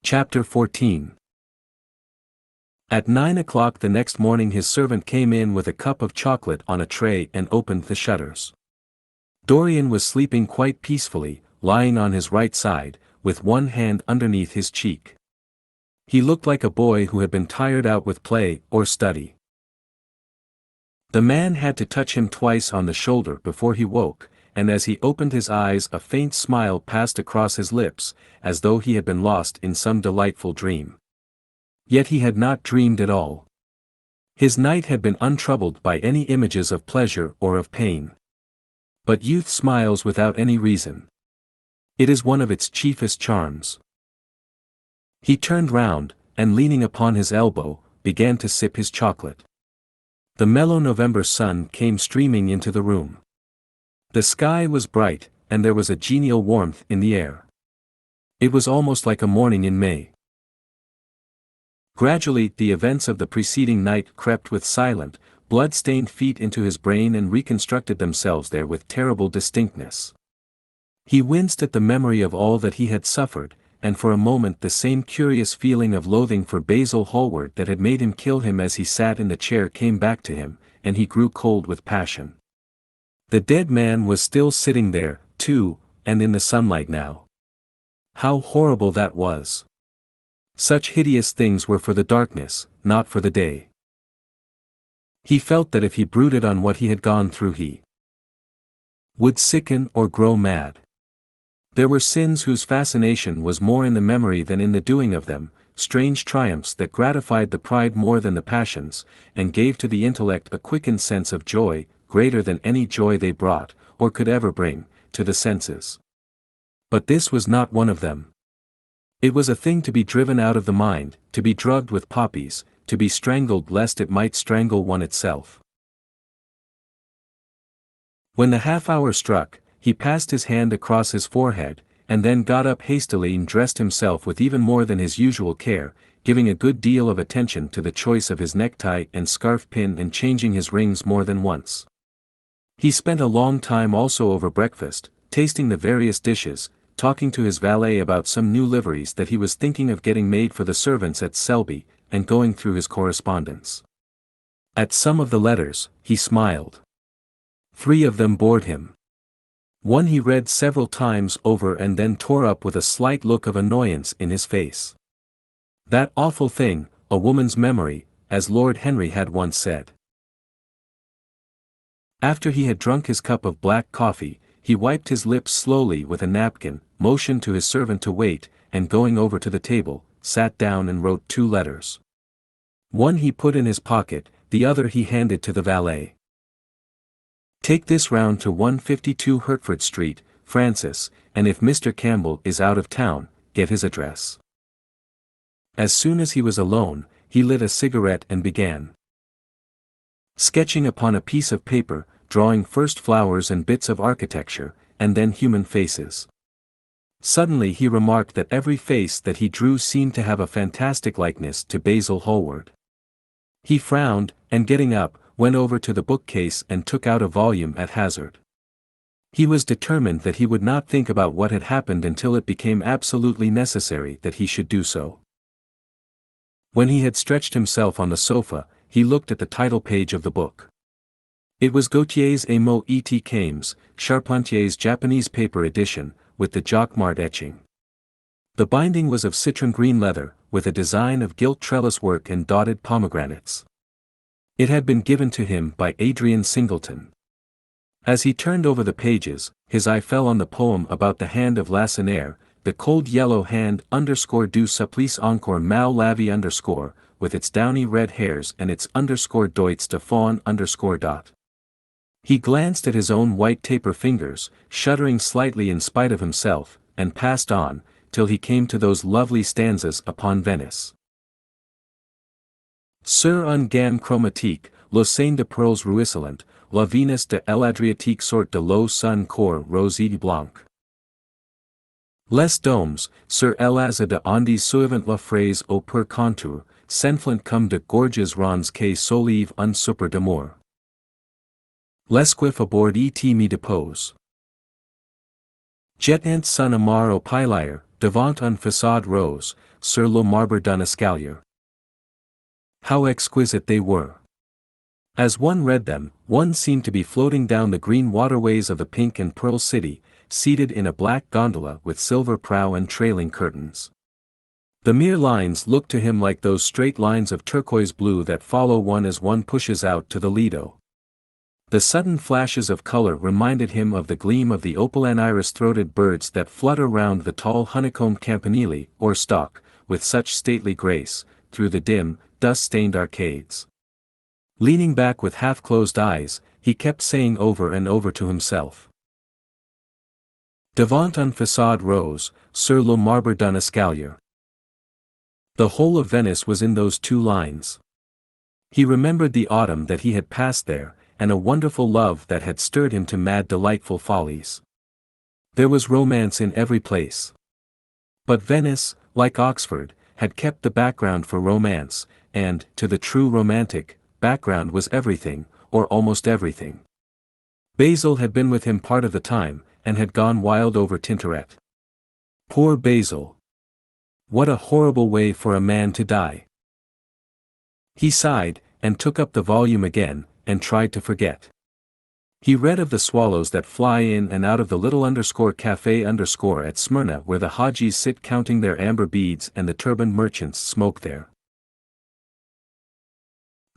Chapter 14. At 9 o'clock the next morning his servant came in with a cup of chocolate on a tray and opened the shutters. Dorian was sleeping quite peacefully, lying on his right side, with one hand underneath his cheek. He looked like a boy who had been tired out with play or study. The man had to touch him twice on the shoulder before he woke, and as he opened his eyes a faint smile passed across his lips, as though he had been lost in some delightful dream. Yet he had not dreamed at all. His night had been untroubled by any images of pleasure or of pain. But youth smiles without any reason. It is one of its chiefest charms. He turned round, and leaning upon his elbow, began to sip his chocolate. The mellow November sun came streaming into the room. The sky was bright, and there was a genial warmth in the air. It was almost like a morning in May. Gradually the events of the preceding night crept with silent, blood-stained feet into his brain and reconstructed themselves there with terrible distinctness. He winced at the memory of all that he had suffered, and for a moment the same curious feeling of loathing for Basil Hallward that had made him kill him as he sat in the chair came back to him, and he grew cold with passion. The dead man was still sitting there, too, and in the sunlight now. How horrible that was! Such hideous things were for the darkness, not for the day. He felt that if he brooded on what he had gone through he would sicken or grow mad. There were sins whose fascination was more in the memory than in the doing of them, strange triumphs that gratified the pride more than the passions, and gave to the intellect a quickened sense of joy, greater than any joy they brought, or could ever bring, to the senses. But this was not one of them. It was a thing to be driven out of the mind, to be drugged with poppies, to be strangled lest it might strangle one itself. When the half-hour struck, he passed his hand across his forehead, and then got up hastily and dressed himself with even more than his usual care, giving a good deal of attention to the choice of his necktie and scarf pin and changing his rings more than once. He spent a long time also over breakfast, tasting the various dishes, talking to his valet about some new liveries that he was thinking of getting made for the servants at Selby, and going through his correspondence. At some of the letters, he smiled. 3 of them bored him. One he read several times over and then tore up with a slight look of annoyance in his face. That awful thing, a woman's memory, as Lord Henry had once said. After he had drunk his cup of black coffee, he wiped his lips slowly with a napkin, motioned to his servant to wait, and going over to the table, sat down and wrote 2 letters. One he put in his pocket, the other he handed to the valet. Take this round to 152 Hertford Street, Francis, and if Mr. Campbell is out of town, get his address. As soon as he was alone, he lit a cigarette and began sketching upon a piece of paper, drawing first flowers and bits of architecture, and then human faces. Suddenly he remarked that every face that he drew seemed to have a fantastic likeness to Basil Hallward. He frowned, and getting up, went over to the bookcase and took out a volume at hazard. He was determined that he would not think about what had happened until it became absolutely necessary that he should do so. When he had stretched himself on the sofa, he looked at the title page of the book. It was Gautier's Amo et Cames, Charpentier's Japanese paper edition, with the Jacquemart etching. The binding was of citron green leather, with a design of gilt trellis work and dotted pomegranates. It had been given to him by Adrian Singleton. As he turned over the pages, his eye fell on the poem about the hand of Lacenaire, the cold yellow hand _du supplice encore mal lavé _ with its downy red hairs and its _doits de fawn _. He glanced at his own white taper fingers, shuddering slightly in spite of himself, and passed on, till he came to those lovely stanzas upon Venice. Sur un gamme chromatique, l'océan de pearls ruisselant, la Venus de l'Adriatique sort de l'eau sun corps rose et blanc. Les domes, sur l'azur de Andes suivant la phrase au pur contour, s'enflant comme de gorges rondes que solive un souper d'amour. L'esquif aboard et me depose. Jet ant sun amar au pilier, devant un façade rose, sur le marbre d'un escalier. How exquisite they were! As one read them, one seemed to be floating down the green waterways of the pink and pearl city, seated in a black gondola with silver prow and trailing curtains. The mere lines looked to him like those straight lines of turquoise blue that follow one as one pushes out to the Lido. The sudden flashes of color reminded him of the gleam of the opal and iris-throated birds that flutter round the tall honeycombed campanile, or stalk, with such stately grace, through the dim, dust-stained arcades. Leaning back with half-closed eyes, he kept saying over and over to himself, Devant un façade rose, sur le marbre d'un escalier. The whole of Venice was in those two lines. He remembered the autumn that he had passed there, and a wonderful love that had stirred him to mad delightful follies. There was romance in every place. But Venice, like Oxford, had kept the background for romance, and, to the true romantic, background was everything, or almost everything. Basil had been with him part of the time, and had gone wild over Tintoret. Poor Basil! What a horrible way for a man to die! He sighed, and took up the volume again, and tried to forget. He read of the swallows that fly in and out of the little cafe at Smyrna where the Hajis sit counting their amber beads and the turbaned merchants smoke their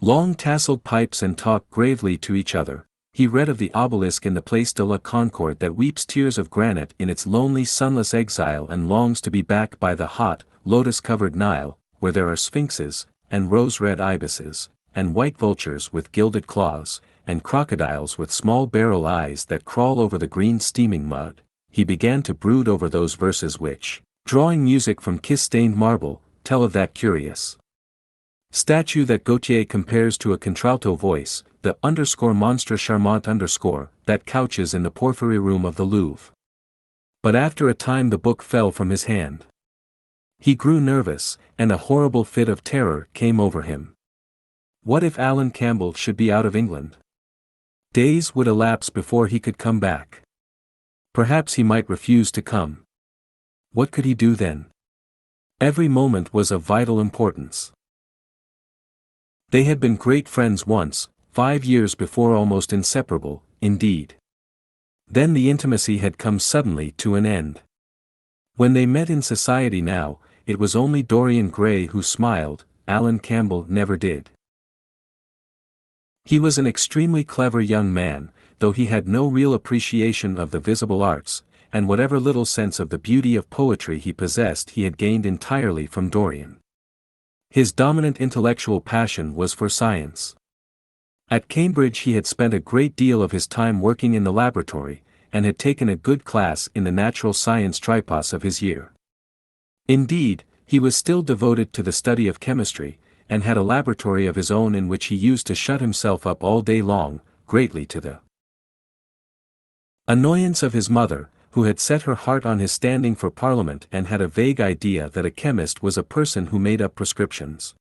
long tasseled pipes and talk gravely to each other. He read of the obelisk in the Place de la Concorde that weeps tears of granite in its lonely sunless exile and longs to be back by the hot, lotus-covered Nile, where there are sphinxes, and rose-red ibises, and white vultures with gilded claws, and crocodiles with small beryl eyes that crawl over the green steaming mud. He began to brood over those verses which, drawing music from kiss-stained marble, tell of that curious statue that Gautier compares to a contralto voice, the _monstre charmant that couches in the porphyry room of the Louvre. But after a time the book fell from his hand. He grew nervous, and a horrible fit of terror came over him. What if Alan Campbell should be out of England? Days would elapse before he could come back. Perhaps he might refuse to come. What could he do then? Every moment was of vital importance. They had been great friends once, 5 years before, almost inseparable, indeed. Then the intimacy had come suddenly to an end. When they met in society now, it was only Dorian Gray who smiled, Alan Campbell never did. He was an extremely clever young man, though he had no real appreciation of the visible arts, and whatever little sense of the beauty of poetry he possessed he had gained entirely from Dorian. His dominant intellectual passion was for science. At Cambridge he had spent a great deal of his time working in the laboratory, and had taken a good class in the natural science tripos of his year. Indeed, he was still devoted to the study of chemistry, and had a laboratory of his own in which he used to shut himself up all day long, greatly to the annoyance of his mother, who had set her heart on his standing for Parliament and had a vague idea that a chemist was a person who made up prescriptions.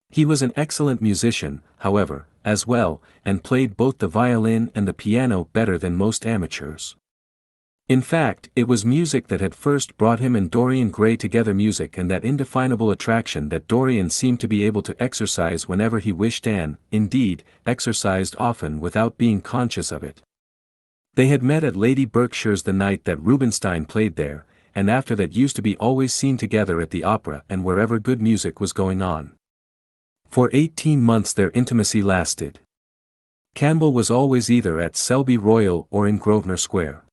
He was an excellent musician, however, as well, and played both the violin and the piano better than most amateurs. In fact, it was music that had first brought him and Dorian Gray together, music and that indefinable attraction that Dorian seemed to be able to exercise whenever he wished and, indeed, exercised often without being conscious of it. They had met at Lady Berkshire's the night that Rubinstein played there, and after that used to be always seen together at the opera and wherever good music was going on. For 18 months their intimacy lasted. Campbell was always either at Selby Royal or in Grosvenor Square.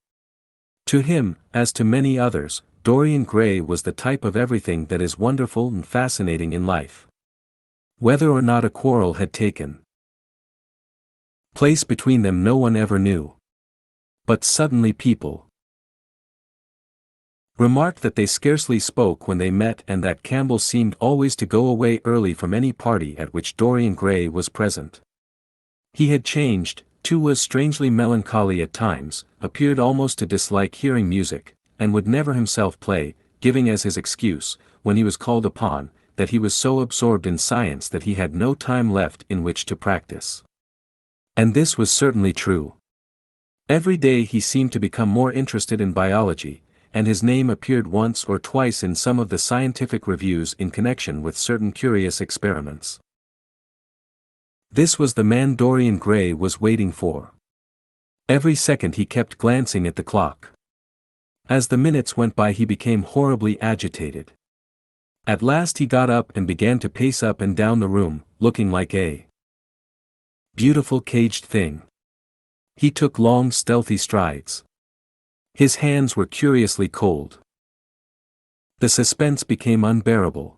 To him, as to many others, Dorian Gray was the type of everything that is wonderful and fascinating in life. Whether or not a quarrel had taken place between them no one ever knew. But suddenly people remarked that they scarcely spoke when they met and that Campbell seemed always to go away early from any party at which Dorian Gray was present. He had changed, too, was strangely melancholy at times, appeared almost to dislike hearing music, and would never himself play, giving as his excuse, when he was called upon, that he was so absorbed in science that he had no time left in which to practice. And this was certainly true. Every day he seemed to become more interested in biology, and his name appeared once or twice in some of the scientific reviews in connection with certain curious experiments. This was the man Dorian Gray was waiting for. Every second he kept glancing at the clock. As the minutes went by he became horribly agitated. At last he got up and began to pace up and down the room, looking like a beautiful caged thing. He took long stealthy strides. His hands were curiously cold. The suspense became unbearable.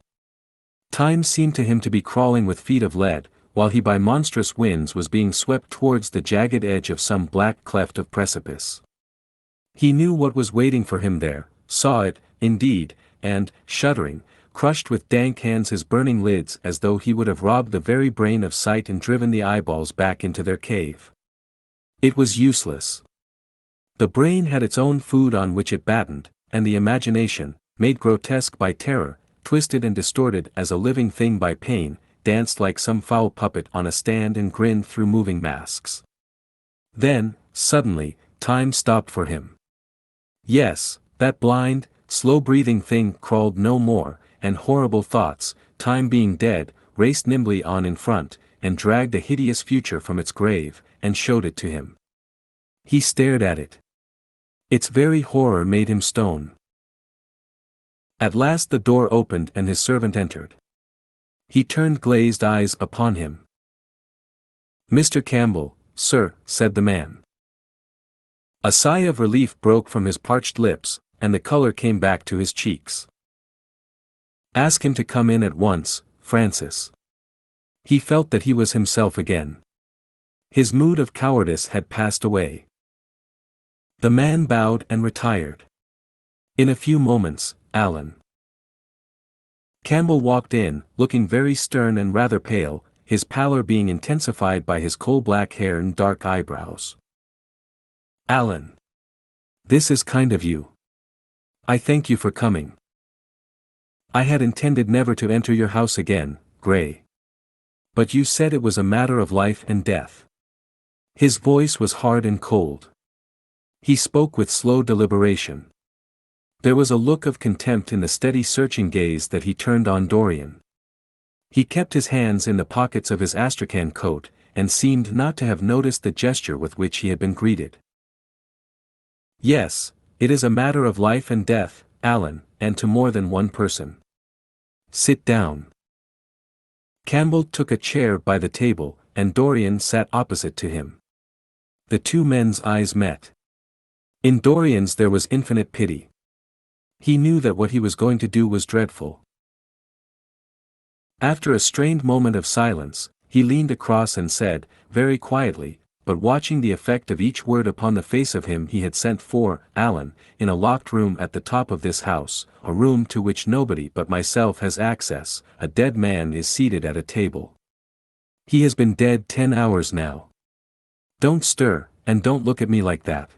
Time seemed to him to be crawling with feet of lead, while he by monstrous winds was being swept towards the jagged edge of some black cleft of precipice. He knew what was waiting for him there, saw it, indeed, and, shuddering, crushed with dank hands his burning lids as though he would have robbed the very brain of sight and driven the eyeballs back into their cave. It was useless. The brain had its own food on which it battened, and the imagination, made grotesque by terror, twisted and distorted as a living thing by pain, danced like some foul puppet on a stand and grinned through moving masks. Then, suddenly, time stopped for him. Yes, that blind, slow-breathing thing crawled no more, and horrible thoughts, time being dead, raced nimbly on in front, and dragged a hideous future from its grave, and showed it to him. He stared at it. Its very horror made him stone. At last the door opened and his servant entered. He turned glazed eyes upon him. "Mr. Campbell, sir," said the man. A sigh of relief broke from his parched lips, and the color came back to his cheeks. "Ask him to come in at once, Francis." He felt that he was himself again. His mood of cowardice had passed away. The man bowed and retired. In a few moments, Alan Campbell walked in, looking very stern and rather pale, his pallor being intensified by his coal-black hair and dark eyebrows. "Alan, this is kind of you. I thank you for coming. I had intended never to enter your house again, Gray. But you said it was a matter of life and death." His voice was hard and cold. He spoke with slow deliberation. There was a look of contempt in the steady searching gaze that he turned on Dorian. He kept his hands in the pockets of his astrakhan coat, and seemed not to have noticed the gesture with which he had been greeted. "Yes, it is a matter of life and death, Alan, and to more than one person. Sit down." Campbell took a chair by the table, and Dorian sat opposite to him. The two men's eyes met. In Dorian's there was infinite pity. He knew that what he was going to do was dreadful. After a strained moment of silence, he leaned across and said, very quietly, but watching the effect of each word upon the face of him he had sent for, "Alan, in a locked room at the top of this house, a room to which nobody but myself has access, a dead man is seated at a table. He has been dead 10 hours now. Don't stir, and don't look at me like that.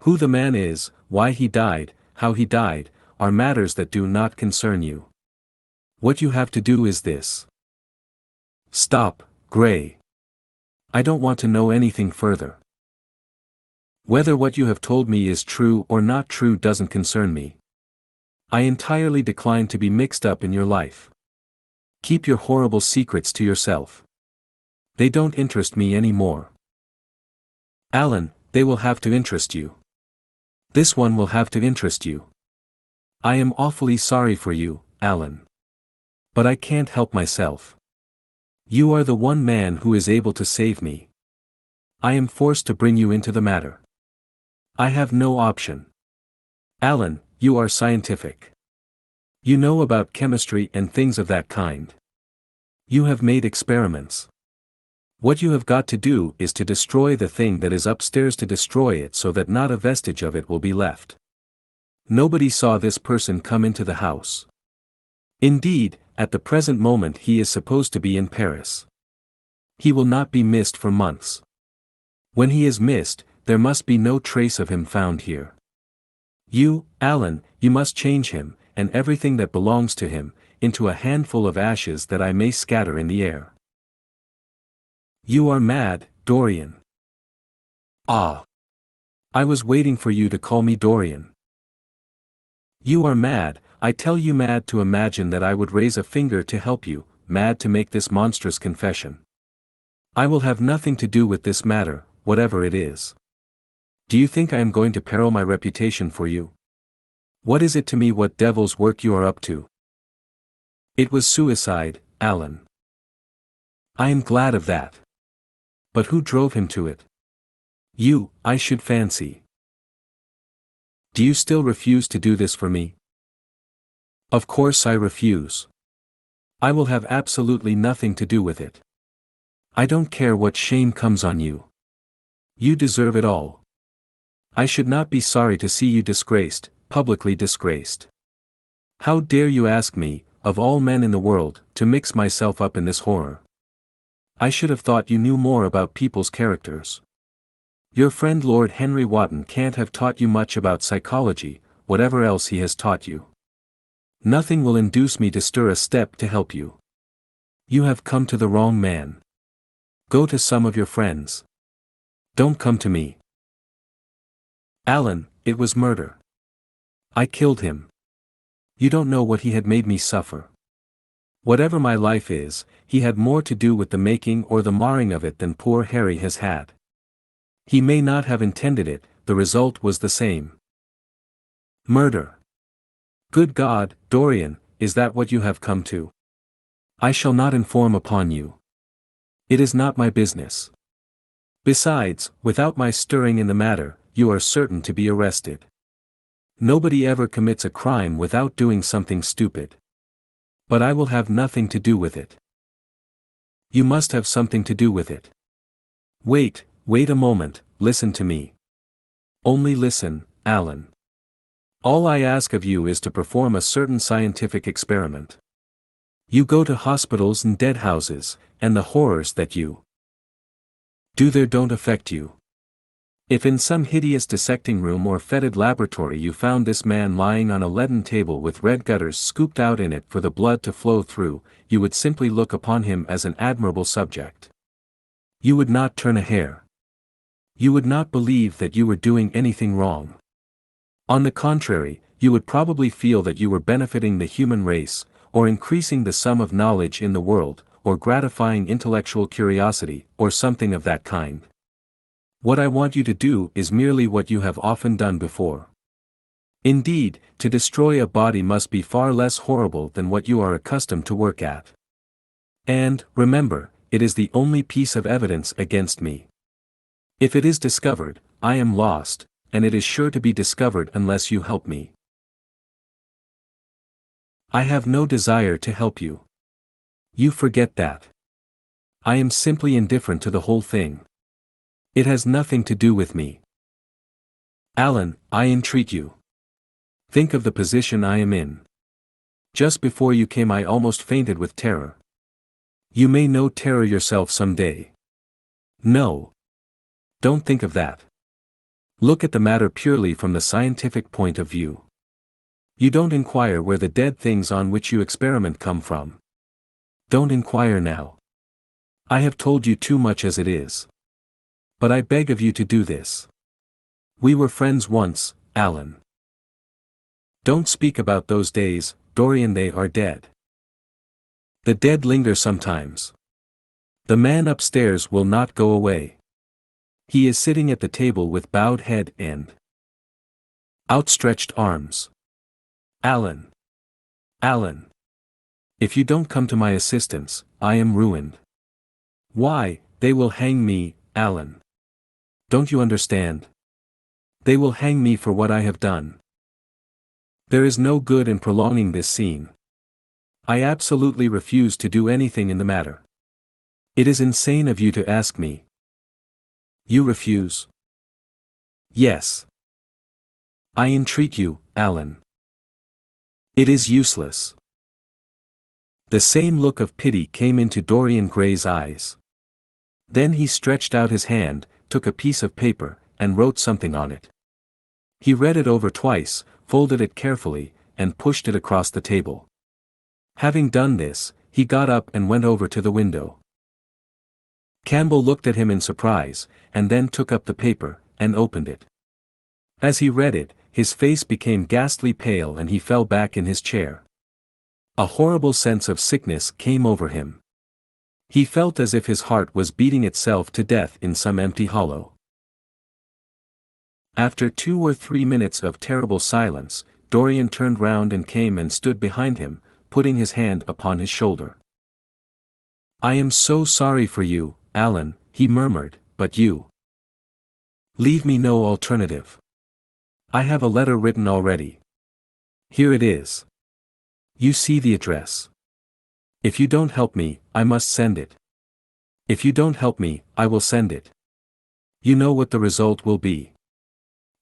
Who the man is, why he died, how he died, are matters that do not concern you. What you have to do is this. Stop, Gray. I don't want to know anything further. Whether what you have told me is true or not true doesn't concern me. I entirely decline to be mixed up in your life. Keep your horrible secrets to yourself. They don't interest me anymore. Alan, they will have to interest you. This one will have to interest you. I am awfully sorry for you, Alan. But I can't help myself. You are the one man who is able to save me. I am forced to bring you into the matter. I have no option. Alan, you are scientific. You know about chemistry and things of that kind. You have made experiments. What you have got to do is to destroy the thing that is upstairs, to destroy it so that not a vestige of it will be left. Nobody saw this person come into the house. Indeed, at the present moment he is supposed to be in Paris. He will not be missed for months. When he is missed, there must be no trace of him found here. You, Alan, you must change him, and everything that belongs to him, into a handful of ashes that I may scatter in the air. You are mad, Dorian. Ah! I was waiting for you to call me Dorian. You are mad, I tell you, mad to imagine that I would raise a finger to help you, mad to make this monstrous confession. I will have nothing to do with this matter, whatever it is. Do you think I am going to peril my reputation for you? What is it to me what devil's work you are up to? It was suicide, Alan. I am glad of that. But who drove him to it? You, I should fancy. Do you still refuse to do this for me? Of course I refuse. I will have absolutely nothing to do with it. I don't care what shame comes on you. You deserve it all. I should not be sorry to see you disgraced, publicly disgraced. How dare you ask me, of all men in the world, to mix myself up in this horror? I should have thought you knew more about people's characters. Your friend Lord Henry Wotton can't have taught you much about psychology, whatever else he has taught you. Nothing will induce me to stir a step to help you. You have come to the wrong man. Go to some of your friends. Don't come to me. Alan, it was murder. I killed him. You don't know what he had made me suffer. Whatever my life is, he had more to do with the making or the marring of it than poor Harry has had. He may not have intended it, the result was the same. Murder. Good God, Dorian, is that what you have come to? I shall not inform upon you. It is not my business. Besides, without my stirring in the matter, you are certain to be arrested. Nobody ever commits a crime without doing something stupid. But I will have nothing to do with it. You must have something to do with it. Wait a moment, listen to me. Only listen, Alan. All I ask of you is to perform a certain scientific experiment. You go to hospitals and dead houses, and the horrors that you do there don't affect you. If in some hideous dissecting room or fetid laboratory you found this man lying on a leaden table with red gutters scooped out in it for the blood to flow through, you would simply look upon him as an admirable subject. You would not turn a hair. You would not believe that you were doing anything wrong. On the contrary, you would probably feel that you were benefiting the human race, or increasing the sum of knowledge in the world, or gratifying intellectual curiosity, or something of that kind. What I want you to do is merely what you have often done before. Indeed, to destroy a body must be far less horrible than what you are accustomed to work at. And, remember, it is the only piece of evidence against me. If it is discovered, I am lost, and it is sure to be discovered unless you help me. I have no desire to help you. You forget that. I am simply indifferent to the whole thing. It has nothing to do with me. Alan, I entreat you. Think of the position I am in. Just before you came I almost fainted with terror. You may know terror yourself some day. No. Don't think of that. Look at the matter purely from the scientific point of view. You don't inquire where the dead things on which you experiment come from. Don't inquire now. I have told you too much as it is. But I beg of you to do this. We were friends once, Alan. Don't speak about those days, Dorian, they are dead. The dead linger sometimes. The man upstairs will not go away. He is sitting at the table with bowed head and outstretched arms. Alan. Alan. If you don't come to my assistance, I am ruined. Why, they will hang me, Alan. Don't you understand? They will hang me for what I have done. There is no good in prolonging this scene. I absolutely refuse to do anything in the matter. It is insane of you to ask me. You refuse? Yes. I entreat you, Alan. It is useless. The same look of pity came into Dorian Gray's eyes. Then he stretched out his hand, took a piece of paper, and wrote something on it. He read it over twice, folded it carefully, and pushed it across the table. Having done this, he got up and went over to the window. Campbell looked at him in surprise, and then took up the paper, and opened it. As he read it, his face became ghastly pale and he fell back in his chair. A horrible sense of sickness came over him. He felt as if his heart was beating itself to death in some empty hollow. After 2 or 3 minutes of terrible silence, Dorian turned round and came and stood behind him, putting his hand upon his shoulder. "I am so sorry for you, Alan," he murmured, "but you leave me no alternative. I have a letter written already. Here it is. You see the address. If you don't help me, I must send it. If you don't help me, I will send it. You know what the result will be.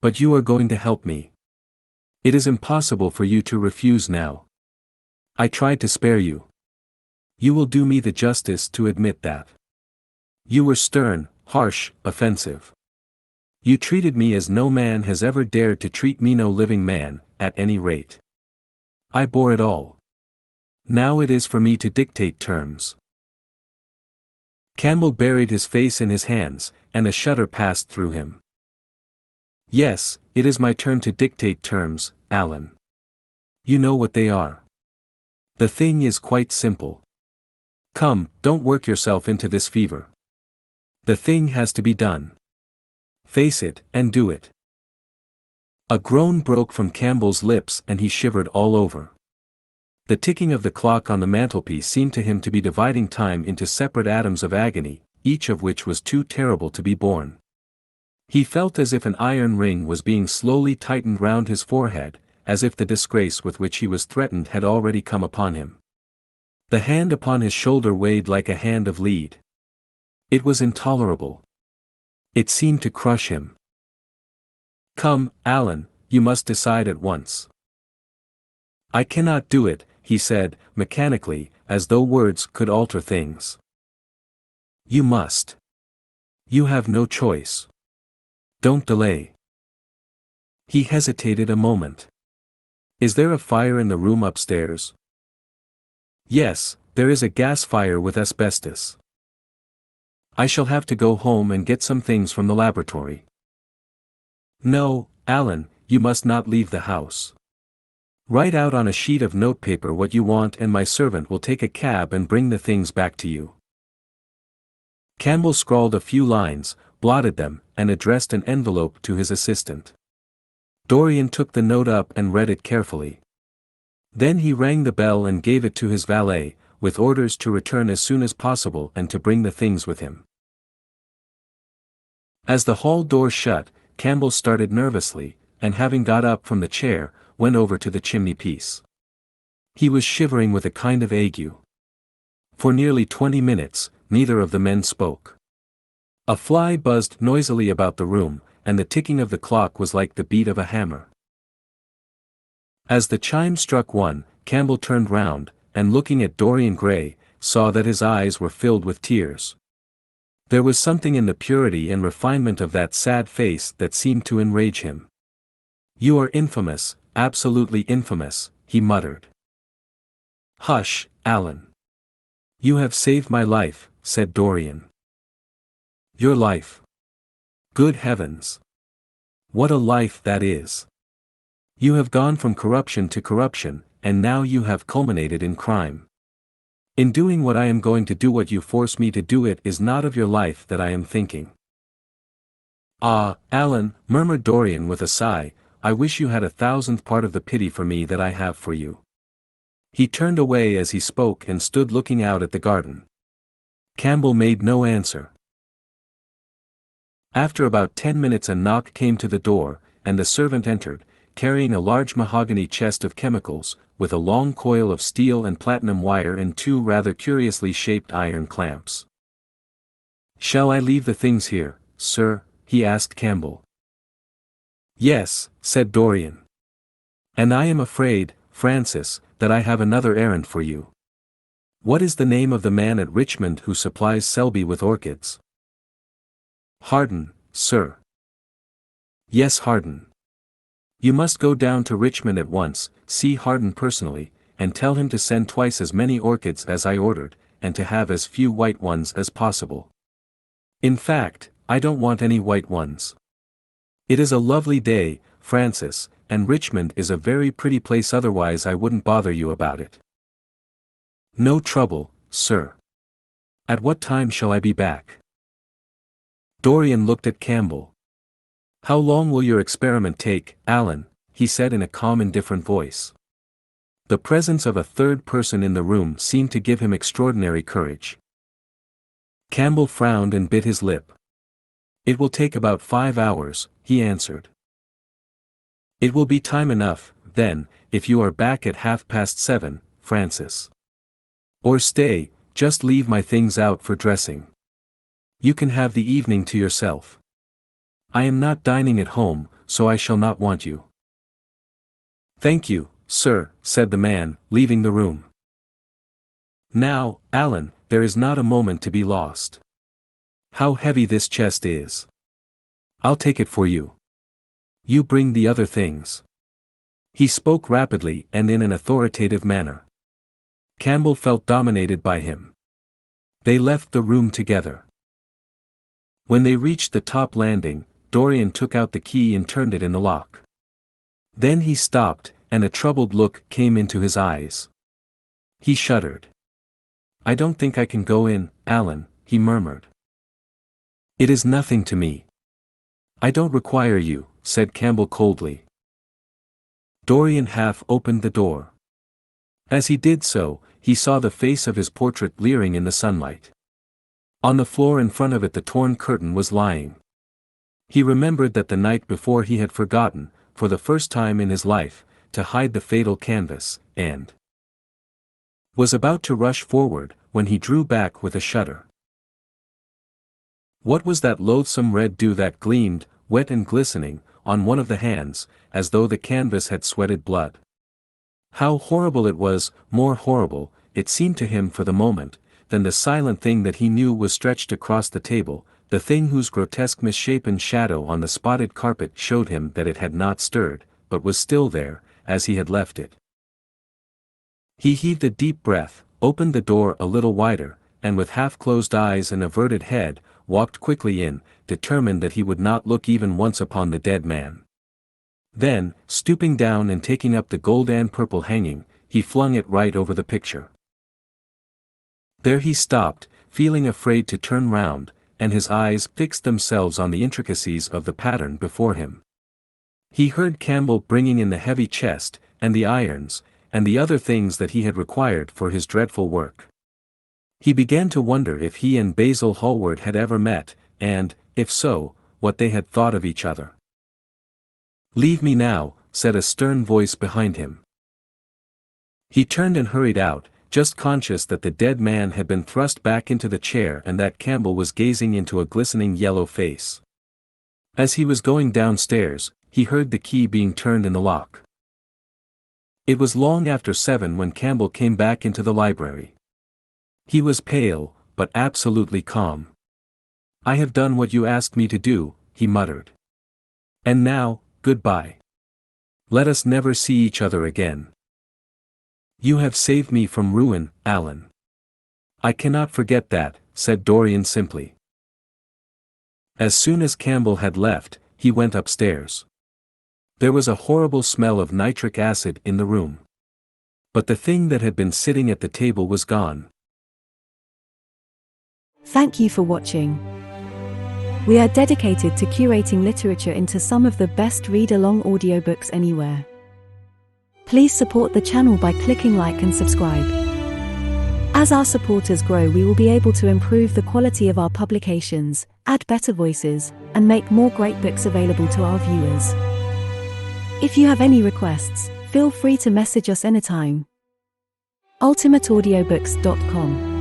But you are going to help me. It is impossible for you to refuse now. I tried to spare you. You will do me the justice to admit that. You were stern, harsh, offensive. You treated me as no man has ever dared to treat me, no living man, at any rate. I bore it all. Now it is for me to dictate terms." Campbell buried his face in his hands, and a shudder passed through him. "Yes, it is my turn to dictate terms, Alan. You know what they are. The thing is quite simple. Come, don't work yourself into this fever. The thing has to be done. Face it, and do it." A groan broke from Campbell's lips and he shivered all over. The ticking of the clock on the mantelpiece seemed to him to be dividing time into separate atoms of agony, each of which was too terrible to be borne. He felt as if an iron ring was being slowly tightened round his forehead, as if the disgrace with which he was threatened had already come upon him. The hand upon his shoulder weighed like a hand of lead. It was intolerable. It seemed to crush him. "Come, Alan, you must decide at once." "I cannot do it," he said, mechanically, as though words could alter things. "You must. You have no choice. Don't delay." He hesitated a moment. "Is there a fire in the room upstairs?" "Yes, there is a gas fire with asbestos." "I shall have to go home and get some things from the laboratory." "No, Alan, you must not leave the house. Write out on a sheet of notepaper what you want and my servant will take a cab and bring the things back to you." Campbell scrawled a few lines, blotted them, and addressed an envelope to his assistant. Dorian took the note up and read it carefully. Then he rang the bell and gave it to his valet, with orders to return as soon as possible and to bring the things with him. As the hall door shut, Campbell started nervously, and having got up from the chair, went over to the chimney-piece. He was shivering with a kind of ague. For nearly 20 minutes, neither of the men spoke. A fly buzzed noisily about the room, and the ticking of the clock was like the beat of a hammer. As the chime struck 1, Campbell turned round, and looking at Dorian Gray, saw that his eyes were filled with tears. There was something in the purity and refinement of that sad face that seemed to enrage him. "You are infamous, absolutely infamous," he muttered. "Hush, Alan. You have saved my life," said Dorian. "Your life? Good heavens! What a life that is! You have gone from corruption to corruption, and now you have culminated in crime. In doing what I am going to do, what you force me to do, it is not of your life that I am thinking." "Ah, Alan," murmured Dorian with a sigh, "I wish you had 1,000th part of the pity for me that I have for you." He turned away as he spoke and stood looking out at the garden. Campbell made no answer. After about 10 minutes a knock came to the door, and the servant entered, carrying a large mahogany chest of chemicals, with a long coil of steel and platinum wire and 2 rather curiously shaped iron clamps. "Shall I leave the things here, sir?" he asked Campbell. "Yes," said Dorian. "And I am afraid, Francis, that I have another errand for you. What is the name of the man at Richmond who supplies Selby with orchids?" "Harden, sir." "Yes, Harden. You must go down to Richmond at once, see Harden personally, and tell him to send twice as many orchids as I ordered, and to have as few white ones as possible. In fact, I don't want any white ones. It is a lovely day, Francis, and Richmond is a very pretty place, otherwise I wouldn't bother you about it." "No trouble, sir. At what time shall I be back?" Dorian looked at Campbell. "How long will your experiment take, Alan?" he said in a calm, indifferent voice. The presence of a third person in the room seemed to give him extraordinary courage. Campbell frowned and bit his lip. "It will take about 5 hours," he answered. "It will be time enough, then, if you are back at 7:30, Francis. Or stay, just leave my things out for dressing. You can have the evening to yourself. I am not dining at home, so I shall not want you." "Thank you, sir," said the man, leaving the room. "Now, Alan, there is not a moment to be lost. How heavy this chest is. I'll take it for you. You bring the other things." He spoke rapidly and in an authoritative manner. Campbell felt dominated by him. They left the room together. When they reached the top landing, Dorian took out the key and turned it in the lock. Then he stopped, and a troubled look came into his eyes. He shuddered. "I don't think I can go in, Alan," he murmured. "It is nothing to me." "I don't require you," said Campbell coldly. Dorian half opened the door. As he did so, he saw the face of his portrait leering in the sunlight. On the floor in front of it the torn curtain was lying. He remembered that the night before he had forgotten, for the first time in his life, to hide the fatal canvas, and was about to rush forward, when he drew back with a shudder. What was that loathsome red dew that gleamed, wet and glistening, on one of the hands, as though the canvas had sweated blood? How horrible it was, more horrible, it seemed to him for the moment, than the silent thing that he knew was stretched across the table, the thing whose grotesque misshapen shadow on the spotted carpet showed him that it had not stirred, but was still there, as he had left it. He heaved a deep breath, opened the door a little wider, and with half-closed eyes and averted head, walked quickly in, determined that he would not look even once upon the dead man. Then, stooping down and taking up the gold and purple hanging, he flung it right over the picture. There he stopped, feeling afraid to turn round, and his eyes fixed themselves on the intricacies of the pattern before him. He heard Campbell bringing in the heavy chest, and the irons, and the other things that he had required for his dreadful work. He began to wonder if he and Basil Hallward had ever met, and, if so, what they had thought of each other. "Leave me now," said a stern voice behind him. He turned and hurried out, just conscious that the dead man had been thrust back into the chair and that Campbell was gazing into a glistening yellow face. As he was going downstairs, he heard the key being turned in the lock. It was long after 7 when Campbell came back into the library. He was pale, but absolutely calm. "I have done what you asked me to do," he muttered. "And now, goodbye. Let us never see each other again. You have saved me from ruin, Alan." "I cannot forget that," said Dorian simply. As soon as Campbell had left, he went upstairs. There was a horrible smell of nitric acid in the room. But the thing that had been sitting at the table was gone. Thank you for watching. We are dedicated to curating literature into some of the best read-along audiobooks anywhere. Please support the channel by clicking like and subscribe. As our supporters grow, we will be able to improve the quality of our publications, add better voices, and make more great books available to our viewers. If you have any requests, feel free to message us anytime. ultimateaudiobooks.com